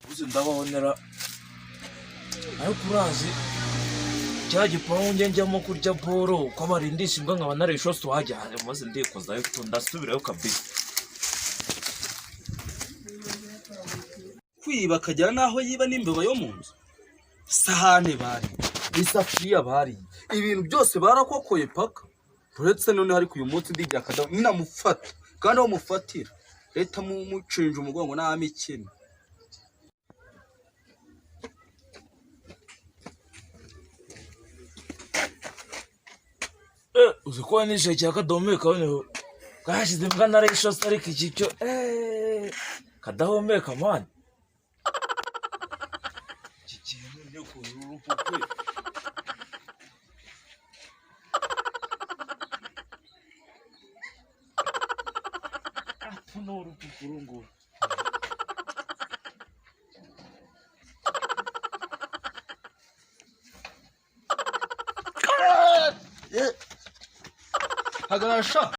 uzi ndababonera ariko urazi cya gipangu njyamo kurya boro uko abarindisha imbwa nkaba narishosi wajyanye maze ndikozayo ndasubirayo kabisa. Kwiba akagera naho yiba n'imbeba yo mu nzu, isahane bari, isafuriya bari, ibintu byose barakokoye paka. Uretse none ariko uyu munsi ndijya akadaho ninamufata kandi aho mufatira leta mucinja umugongo n'amikene. Uzi ko nishe cya kadahumeka noneho kashize imbwa narishosi ariko iki cyo kadahumeka mani. Iki kintu ni kurura urupupwe. Apuno urupupuru nguru. Hagarasha